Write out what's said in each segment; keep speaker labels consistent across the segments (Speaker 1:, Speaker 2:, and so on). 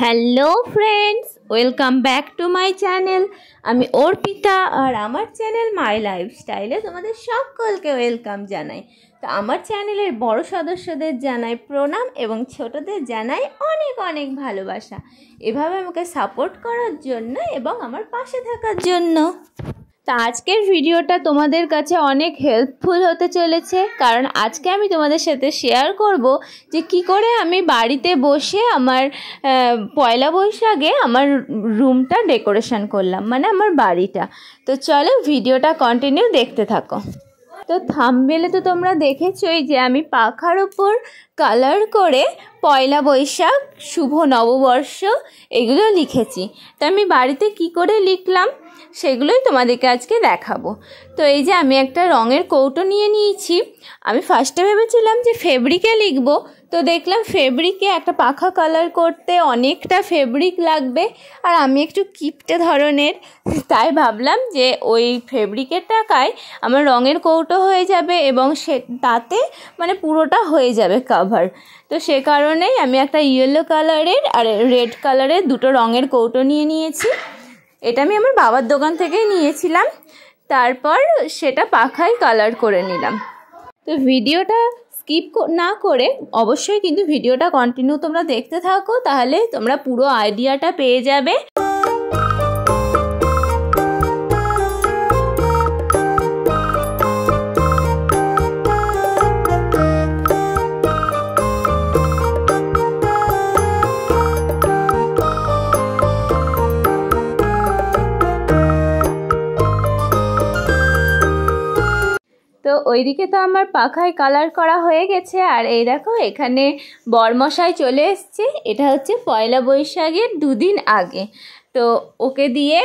Speaker 1: Hello friends, welcome back to my channel. আমি অর্পিতা আর আমার channel my লাইফস্টাইলে তোমাদের সকলকে ওয়েলকাম জানাই। তো আমার চ্যানেলের বড় সদস্যদের জানাই প্রণাম এবং ছোটদের জানাই অনেক অনেক ভালোবাসা, এভাবে আমাকে সাপোর্ট করার জন্য এবং আমার পাশে থাকার জন্য। তা আজকের ভিডিওটা তোমাদের কাছে অনেক হেল্পফুল হতে চলেছে, কারণ আজকে আমি তোমাদের সাথে শেয়ার করব যে কি করে আমি বাড়িতে বসে আমার পয়লা বৈশাখে আমার রুমটা ডেকোরেশন করলাম, মানে আমার বাড়িটা। তো চলো ভিডিওটা কন্টিনিউ দেখতে থাকো। তো থাম্বনেলে তো তোমরা দেখেছোই যে আমি পাখার ওপর কালার করে পয়লা বৈশাখ, শুভ নববর্ষ এগুলো লিখেছি। তো আমি বাড়িতে কি করে লিখলাম সেগুলোই তোমাদেরকে আজকে দেখাবো। তো এই যে আমি একটা রঙের কৌটো নিয়ে নিয়েছি। আমি ফার্স্টে ভেবেছিলাম যে ফেব্রিকে লিখবো, তো দেখলাম ফেব্রিকে একটা পাখা কালার করতে অনেকটা ফেব্রিক লাগবে, আর আমি একটু কিপটে ধরনের, তাই ভাবলাম যে ওই ফেব্রিকের টাকায় আমার রঙের কৌটো হয়ে যাবে এবং তাতে মানে পুরোটা হয়ে যাবে কাভার। তো সে কারণেই আমি একটা ইয়েলো কালারের আর রেড কালারের দুটো রঙের কৌটো নিয়ে নিয়েছি। এটা আমি আমার বাবার দোকান থেকেই নিয়েছিলাম। তারপর সেটা পাখায় কালার করে নিলাম। তো ভিডিওটা স্কিপ না করে অবশ্যই কিন্তু ভিডিওটা কন্টিনিউ তোমরা দেখতে থাকো, তাহলে তোমরা পুরো আইডিয়াটা পেয়ে যাবে। তো ওইদিকে তো আমার পাখায় কালার করা হয়ে গেছে, আর এই দেখো এখানে বরমশাই চলে এসছে। এটা হচ্ছে পয়লা বৈশাখের দুদিন আগে। তো ওকে দিয়ে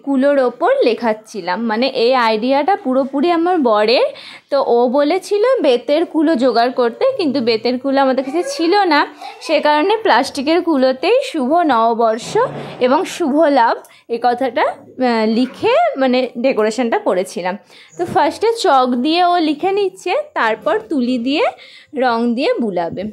Speaker 1: কুলোর ওপর লেখাচ্ছিলাম, মানে এই আইডিয়াটা পুরোপুরি আমার বরের। তো ও বলেছিল বেতের কুলো জোগাড় করতে, কিন্তু বেতের কুলো আমাদের কাছে ছিল না, সে কারণে প্লাস্টিকের কুলোতেই শুভ নববর্ষ এবং শুভ লাভ এই কথাটা লিখে মানে ডেকোরেশনটা করেছিলাম। তো ফার্স্টে চক দিয়ে ও লিখে নিচ্ছে, তারপর তুলি দিয়ে রং দিয়ে বুলাবে।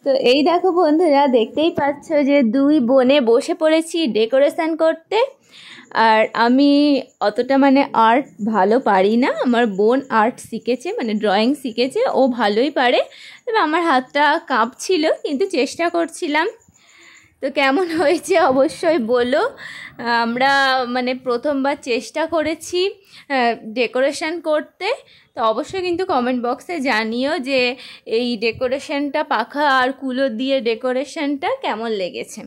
Speaker 1: তো এই দেখো বন্ধুরা, দেখতেই পাচ্ছ যে দুই বোনে বসে পড়েছি ডেকোরেশন করতে। আর আমি অতটা মানে আর্ট ভালো পারি না, আমার বোন আর্ট শিখেছে, মানে ড্রয়িং শিখেছে, ও ভালোই পারে। তবে আমার হাতটা কাঁপছিল, কিন্তু চেষ্টা করছিলাম। তো কেমন হয়েছে অবশ্যই বলো। আমরা মানে প্রথমবার চেষ্টা করেছি ডেকোরেশন করতে। তো অবশ্যই কিন্তু কমেন্ট বক্সে জানিও যে এই ডেকোরেশনটা, পাখা আর কুলো দিয়ে ডেকোরেশনটা কেমন লেগেছে।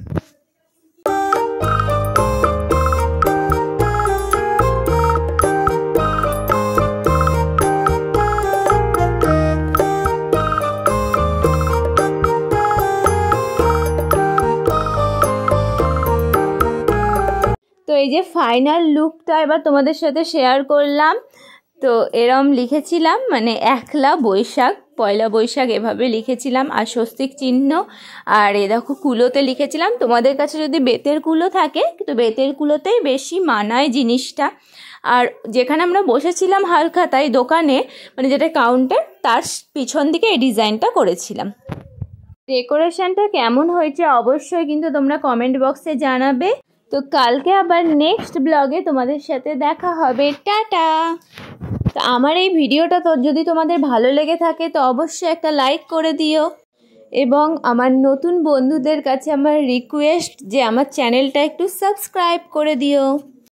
Speaker 1: তো এই যে ফাইনাল লুকটা এবার তোমাদের সাথে শেয়ার করলাম। তো এরম লিখেছিলাম, মানে একলা বৈশাখ, পয়লা বৈশাখ এভাবে লিখেছিলাম, আর স্বস্তিক চিহ্ন। আর এ দেখো কুলোতে লিখেছিলাম। তোমাদের কাছে যদি বেতের কুলো থাকে, তো বেতের কুলোতেই বেশি মানায় জিনিসটা। আর যেখানে আমরা বসেছিলাম হালখাতায় দোকানে, মানে যেটা কাউন্টার, তার পিছন দিকে এই ডিজাইনটা করেছিলাম। ডেকোরেশনটা কেমন হয়েছে অবশ্যই কিন্তু তোমরা কমেন্ট বক্সে জানাবে। তো কালকে আবার নেক্সট ব্লগে তোমাদের সাথে দেখা হবে। টাটা। তো আমার এই ভিডিওটা তো যদি তোমাদের ভালো লেগে থাকে তো অবশ্যই একটা লাইক করে দিও, এবং আমার নতুন বন্ধুদের কাছে আমার রিকোয়েস্ট যে আমার চ্যানেলটা একটু সাবস্ক্রাইব করে দিও।